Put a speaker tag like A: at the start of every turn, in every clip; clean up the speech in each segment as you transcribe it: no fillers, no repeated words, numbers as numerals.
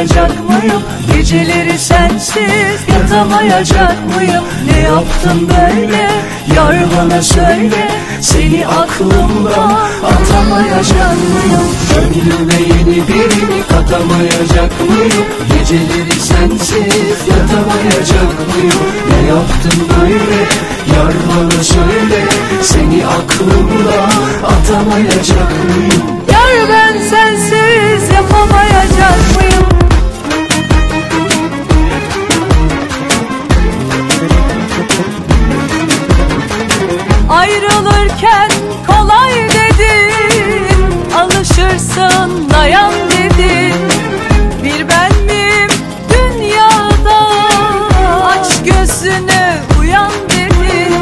A: atamayacak mıyım? Geceleri sensiz yatamayacak mıyım? Ne yaptım böyle? Yar bana söyle, seni aklımdan atamayacak mıyım? Gönlüme yeni birini katamayacak mıyım? Geceleri sensiz yatamayacak mıyım? Ne yaptım böyle? Yar bana söyle, seni aklımdan atamayacak mıyım?
B: Yar ben sensiz yapamayacak mıyım? Ayrılırken kolay dedin, alışırsın dayan dedin. Bir ben miyim dünyada, aç gözünü uyan dedin.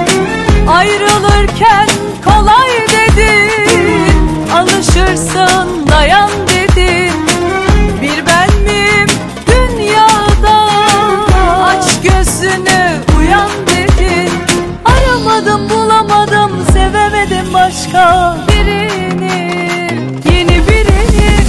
B: Ayrılırken kolay dedin, alışırsın dayan dedin. Bir ben miyim dünyada, aç gözünü uyan dedin. Aramadım bulamadım, sevemedim başka birini, yeni birini.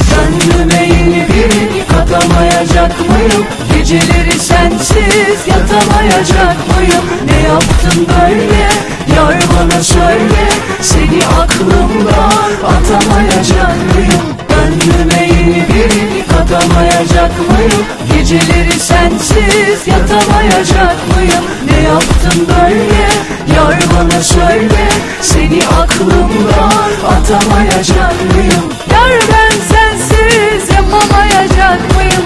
A: Gönlüme yeni birini katamayacak mıyım? Geceleri sensiz yatamayacak mıyım? Ne yaptım böyle? Yar bana söyle, seni aklımdan atamayacak mıyım? Gönlüme yeni birini katamayacak mıyım? Geceleri sensiz yatamayacak mıyım? Ne yaptım böyle? Yar bana söyle, seni aklımdan atamayacak mıyım?
B: Yar ben sensiz yapamayacak mıyım?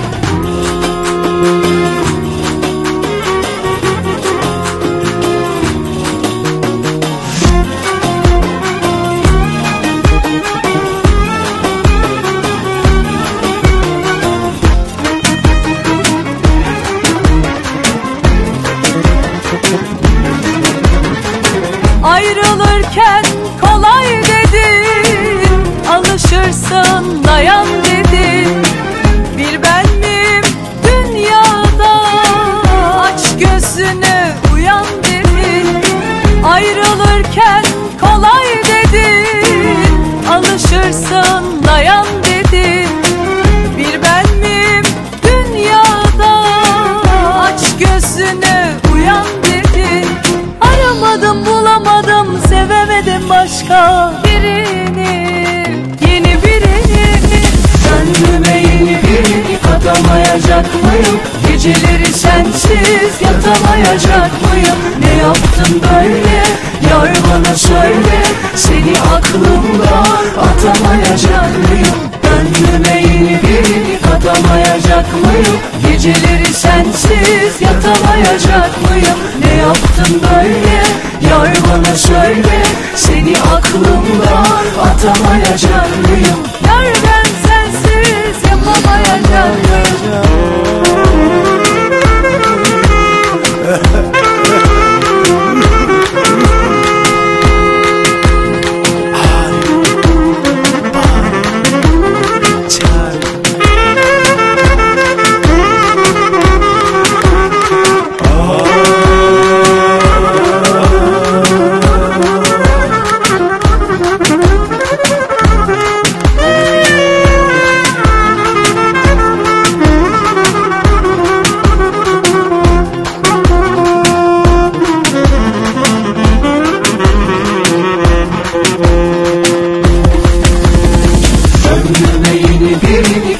B: Ayrılırken kolay dedin, alışırsın dayan dedin. Bir ben miyim dünyada, aç gözünü uyan dedin. Ayrılırken kolay dedin, alışırsın dayan dedin. Bir ben miyim dünyada, aç gözünü uyan dedin. Aramadım bulamadım, sevemedim başka birini, yeni birini.
A: Gönlüme yeni birini katamayacak mıyım? Geceleri sensiz yatamayacak mıyım? Ne yaptım böyle? Yar bana söyle, seni aklımdan atamayacak mıyım? Gönlüme yeni birini katamayacak mıyım? Geceleri sensiz yatamayacak mıyım? Ne yaptım böyle? Yar bana söyle, seni aklımdan atamayacak mıyım?
B: Yar ben sensiz yapamayacak mıyım?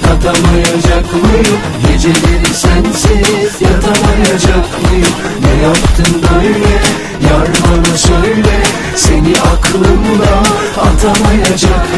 A: Katamayacak mıyım? Geceleri sensiz yatamayacak mıyım? Ne yaptın böyle? Yar bana söyle, seni aklımdan atamayacak